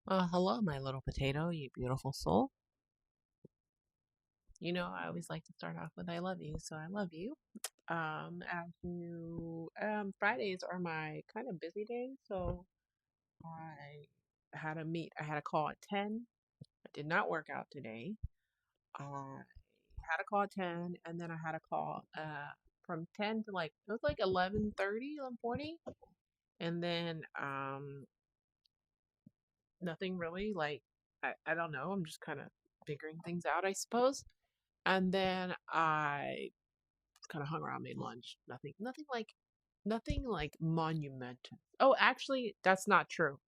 Hello, my little potato, you beautiful soul. I always like to start off with I love you, so I love you. Fridays are my kind of busy days, so I had a call at 10. I did not work out today. I had a call at 10, and then I had a call from 10 to it was like 11:30, 11:40, and then nothing really, I don't know, I'm just kind of figuring things out, I suppose. And then I kind of hung around, made lunch. Nothing like monumental. Oh, actually, that's not true.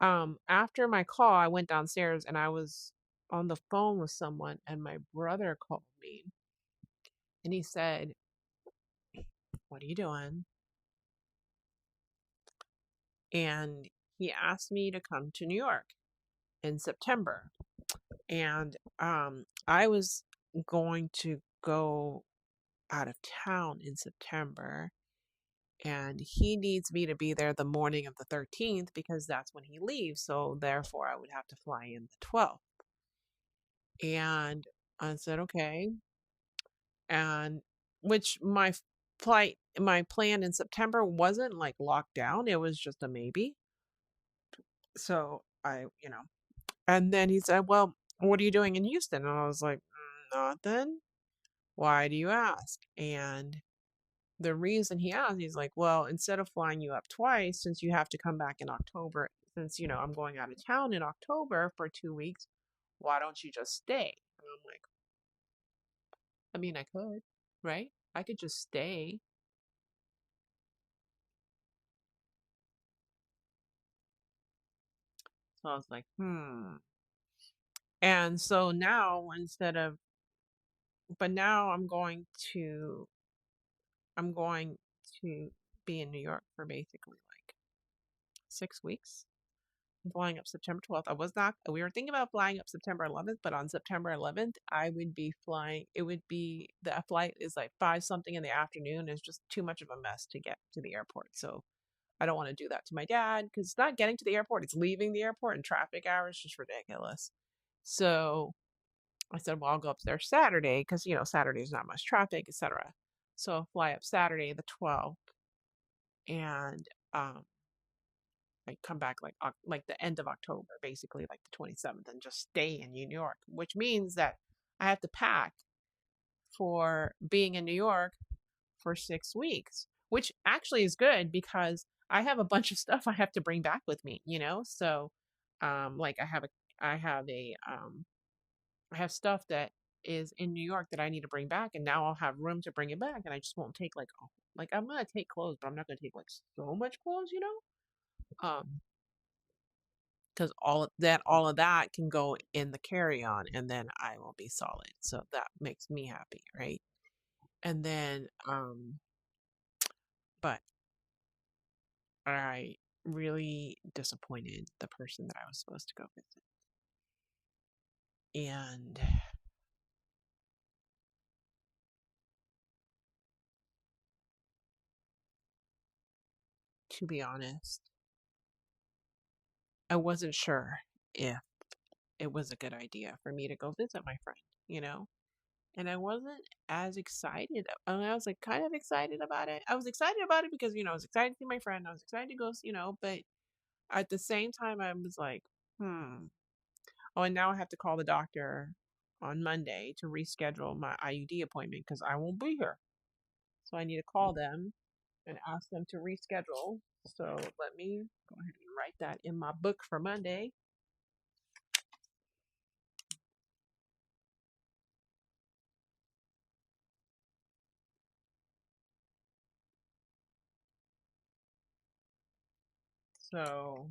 After my call, I went downstairs and I was on the phone with someone, and my brother called me and he said, "What are you doing?" And he asked me to come to New York in September. And I was going to go out of town in September, and he needs me to be there the morning of the 13th because that's when he leaves. So therefore, I would have to fly in the 12th. And I said, okay. And which my plan in September wasn't like locked down, it was just a maybe. So and then he said, well, what are you doing in Houston? And I was like, nothing. Why do you ask? And the reason he asked, he's like, well, instead of flying you up twice, since you have to come back in October, since, I'm going out of town in October for 2 weeks, why don't you just stay? And I'm like, I mean, I could, right? I could just stay. So I was like, hmm. And so now but now I'm going to be in New York for basically like 6 weeks. Flying up September 12th. We were thinking about flying up September 11th, but on September 11th, I would be flying. The flight is like five something in the afternoon. It's just too much of a mess to get to the airport. So I don't want to do that to my dad because it's not getting to the airport, it's leaving the airport, and traffic hours just ridiculous. So I said, well, I'll go up there Saturday because, Saturday is not much traffic, etc. So I'll fly up Saturday the 12th, and like come back like the end of October, basically like the 27th, and just stay in New York, which means that I have to pack for being in New York for 6 weeks, which actually is good because I have a bunch of stuff I have to bring back with me, So, like I have I have stuff that is in New York that I need to bring back, and now I'll have room to bring it back, and I just won't take like I'm gonna take clothes, but I'm not gonna take like so much clothes. Because all of that can go in the carry-on, and then I will be solid. So that makes me happy, right? And then but I really disappointed the person that I was supposed to go visit. And to be honest, I wasn't sure if it was a good idea for me to go visit my friend, you know? And I wasn't as excited. I was like kind of excited about it. I was excited about it because, I was excited to see my friend. I was excited to go, but at the same time, I was like, hmm. Oh, and now I have to call the doctor on Monday to reschedule my IUD appointment because I won't be here. So I need to call them and ask them to reschedule. So let me go ahead and write that in my book for Monday. So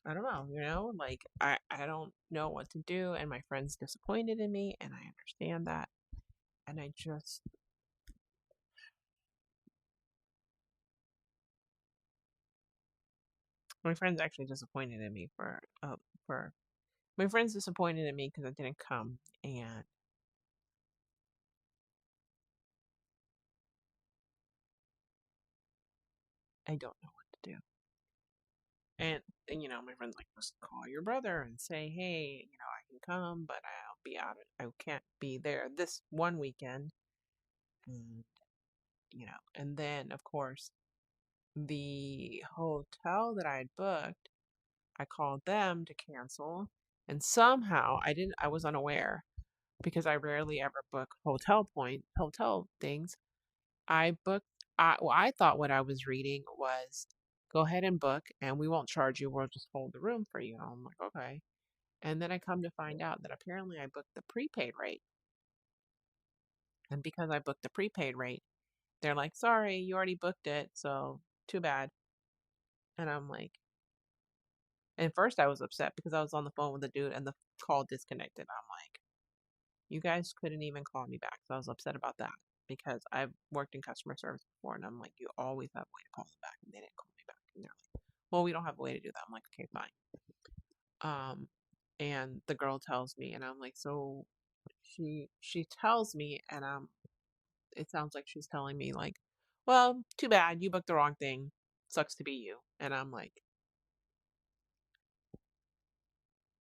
I don't know, like I don't know what to do, and my friend's disappointed in me, and I understand that. And my friend's actually disappointed in me for my friend's disappointed in me because I didn't come, and I don't know what to do. And my friend's like, just call your brother and say, hey, I can come, but I'll be out. I can't be there this one weekend. And, and then of course, the hotel that I had booked, I called them to cancel. And somehow I was unaware because I rarely ever book hotel things. I booked, I thought what I was reading was go ahead and book and we won't charge you. We'll just hold the room for you. I'm like, okay. And then I come to find out that apparently I booked the prepaid rate. And because I booked the prepaid rate, they're like, sorry, you already booked it. So too bad. And I'm like, and first I was upset because I was on the phone with the dude and the call disconnected. I'm like, you guys couldn't even call me back. So I was upset about that because I've worked in customer service before and I'm like, you always have a way to call them back and they didn't call me back. And they're like, well, we don't have a way to do that. I'm like, okay, fine. And the girl tells me and I'm like, so she tells me and it sounds like she's telling me like, well, too bad, you booked the wrong thing. Sucks to be you. And I'm like,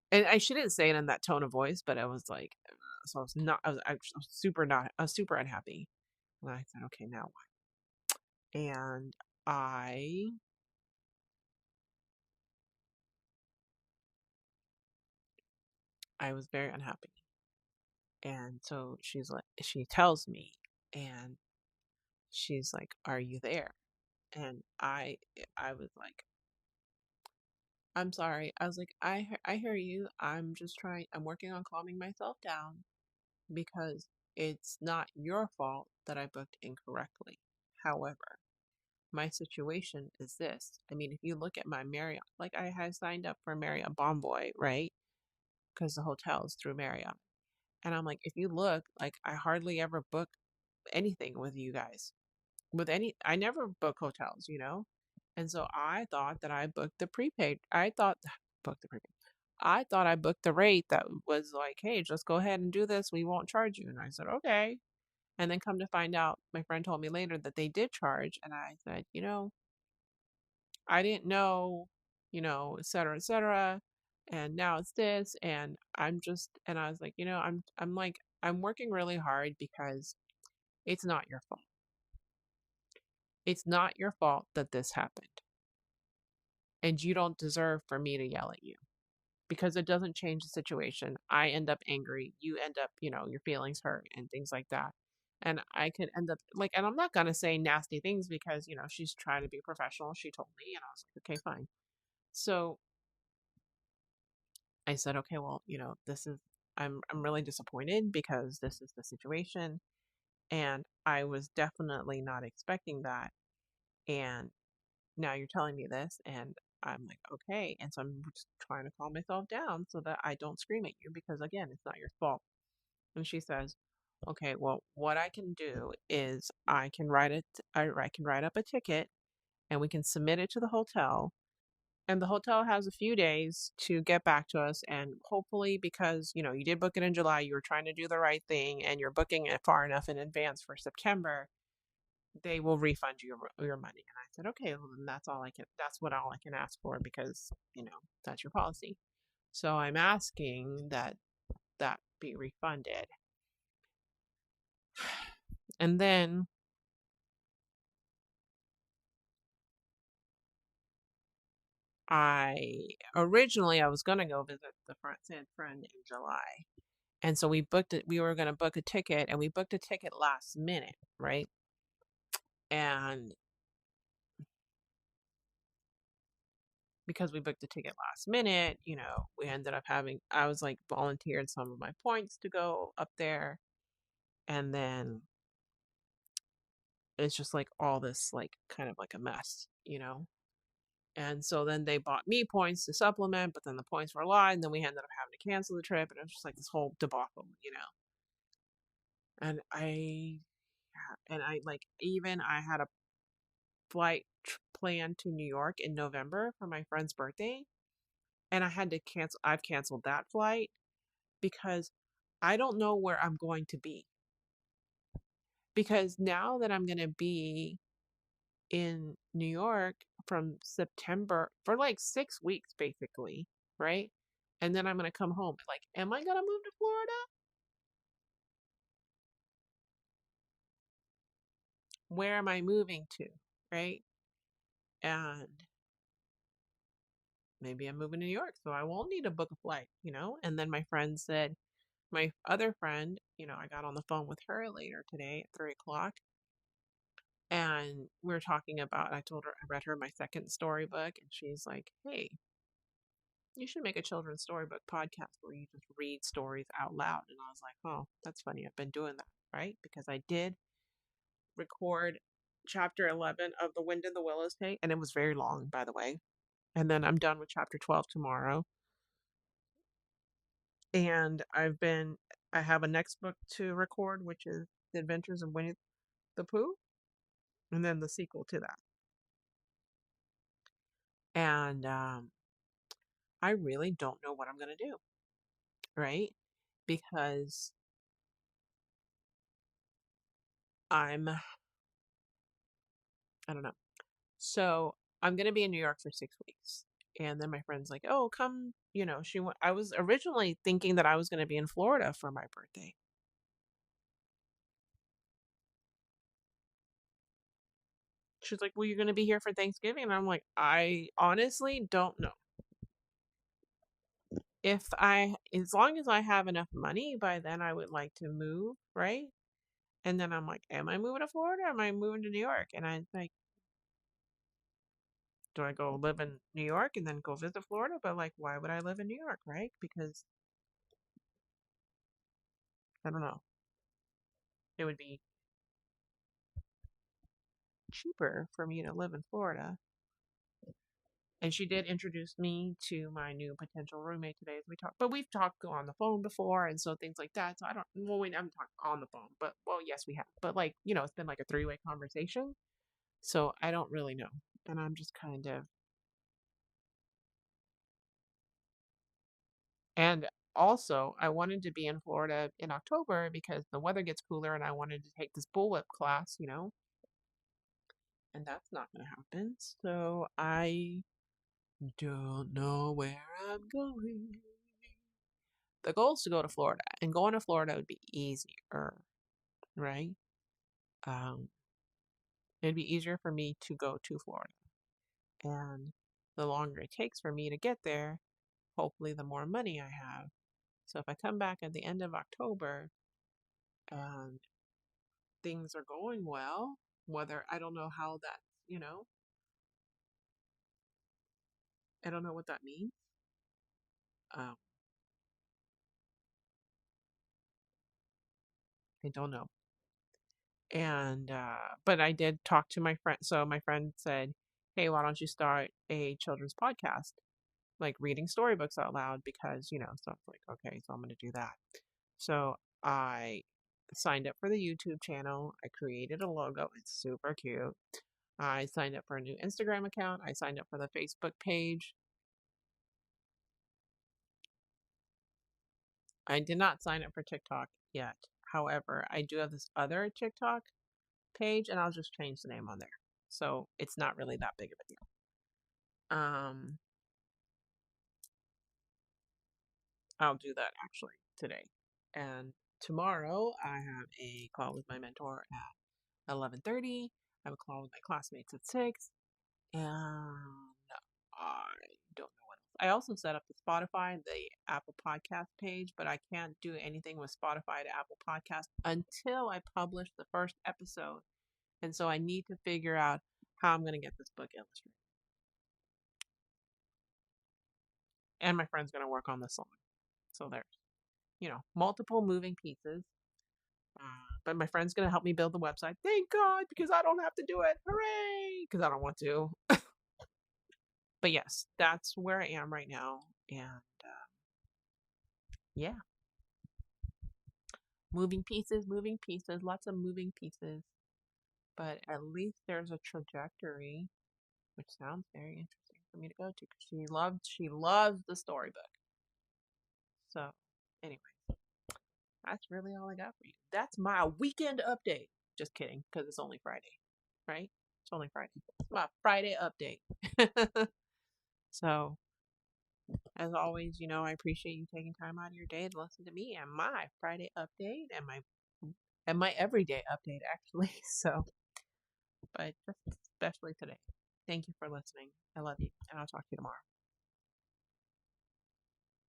and she didn't say it in that tone of voice, but I was like, so I was super unhappy. And I said, okay, now what? And I, I was very unhappy. And so she tells me, and she's like, are you there? And I was like, I'm sorry. I was like, I hear you. I'm working on calming myself down because it's not your fault that I booked incorrectly. However, my situation is this. I mean, if you look at my Marriott, like I had signed up for Marriott Bonvoy, right? Because the hotel is through Marriott. And I'm like, if you look, like I hardly ever book anything with you guys. I never book hotels. And so I thought that I booked the prepaid. Booked the prepaid. I thought I booked the rate that was like, hey, just go ahead and do this. We won't charge you. And I said, okay. And then come to find out, my friend told me later that they did charge. And I said, I didn't know, et cetera, et cetera. And now it's this. And I was like, I'm working really hard because it's not your fault. It's not your fault that this happened. And you don't deserve for me to yell at you because it doesn't change the situation. I end up angry. You end up, your feelings hurt and things like that. And I could end up like, and I'm not going to say nasty things because, she's trying to be professional. She told me, and I was like, okay, fine. So I said, okay, well, I'm really disappointed because this is the situation. And I was definitely not expecting that. And now you're telling me this, and I'm like, okay. And so I'm just trying to calm myself down so that I don't scream at you because, again, it's not your fault. And she says, okay, well, what I can do is I can write up a ticket and we can submit it to the hotel. And the hotel has a few days to get back to us. And hopefully, because, you did book it in July, you were trying to do the right thing and you're booking it far enough in advance for September, they will refund you your money. And I said, okay, well, then that's all I can ask for because, that's your policy. So I'm asking that be refunded. And then I was going to go visit the San friend in July. And so we booked it. We were going to book a ticket and we booked a ticket last minute, right? And because we booked the ticket last minute, we ended up I was like volunteered some of my points to go up there. And then it's just like all this, like, kind of like a mess. And so then they bought me points to supplement, but then the points were a lot. And then we ended up having to cancel the trip. And it was just like this whole debacle. And I had a flight planned to New York in November for my friend's birthday. And I had to cancel. I've canceled that flight because I don't know where I'm going to be. Because now that I'm going to be in New York from September for like 6 weeks, basically, right? And then I'm gonna come home. Like, am I gonna move to Florida? Where am I moving to, right? And maybe I'm moving to New York, so I won't need to book a flight. And then my friend said, my other friend, I got on the phone with her later today at 3 o'clock, and we are talking about. I told her I read her my second storybook, and she's like, "Hey, you should make a children's storybook podcast where you just read stories out loud." And I was like, "Oh, that's funny. I've been doing that, right? Because I did record chapter 11 of The Wind in the Willows Take, and it was very long, by the way. And then I'm done with chapter 12 tomorrow. And I have a next book to record, which is The Adventures of Winnie the Pooh, and then the sequel to that. And I really don't know what I'm going to do, right? Because I don't know. So I'm going to be in New York for 6 weeks. And then my friend's like, "Oh, come, I was originally thinking that I was going to be in Florida for my birthday. She's like, "Well, you're going to be here for Thanksgiving." And I'm like, "I honestly don't know. As long as I have enough money by then, I would like to move, right?" And then I'm like, "Am I moving to Florida? Or am I moving to New York?" And I'm like, "Do I go live in New York and then go visit Florida?" But like, why would I live in New York, right? Because I don't know. It would be cheaper for me to live in Florida. And she did introduce me to my new potential roommate today as we talked. But we've talked on the phone before and so things like that. So I don't, well, we haven't talked on the phone, but well, yes, we have. But like, it's been like a three-way conversation. So I don't really know. And I'm just kind of, and also I wanted to be in Florida in October because the weather gets cooler and I wanted to take this bullwhip class, and that's not going to happen. So I don't know where I'm going. The goal is to go to Florida, and going to Florida would be easier, right? Um, it'd be easier for me to go to Florida, and the longer it takes for me to get there, hopefully, the more money I have. So if I come back at the end of October and things are going well, whether I don't know how that, you know, I don't know what that means. Um, I don't know. And but I did talk to my friend. So my friend said, "Hey, why don't you start a children's podcast, like reading storybooks out loud?" Because so it's like, okay, so I'm gonna do that. So I signed up for the YouTube channel. I created a logo. It's super cute. I signed up for a new Instagram account. I signed up for the Facebook page. I did not sign up for TikTok yet. However, I do have this other TikTok page, and I'll just change the name on there. So it's not really that big of a deal. Um, I'll do that actually today. And tomorrow I have a call with my mentor at 11:30. I have a call with my classmates at 6. And I don't know what else. I also set up the Spotify, the Apple Podcast page, but I can't do anything with Spotify to Apple Podcast until I publish the first episode. And so I need to figure out how I'm going to get this book illustrated. And my friend's going to work on the song. So there's multiple moving pieces. But my friend's going to help me build the website. Thank God, because I don't have to do it. Hooray! Because I don't want to. But yes, that's where I am right now. And yeah, moving pieces, lots of moving pieces. But at least there's a trajectory, which sounds very interesting for me to go to because she loves the storybook. So anyway, that's really all I got for you. That's my weekend update. Just kidding, because it's only Friday, right? It's only Friday. It's my Friday update. So, as always, I appreciate you taking time out of your day to listen to me and my Friday update and my everyday update actually. So, but just especially today. Thank you for listening. I love you, and I'll talk to you tomorrow.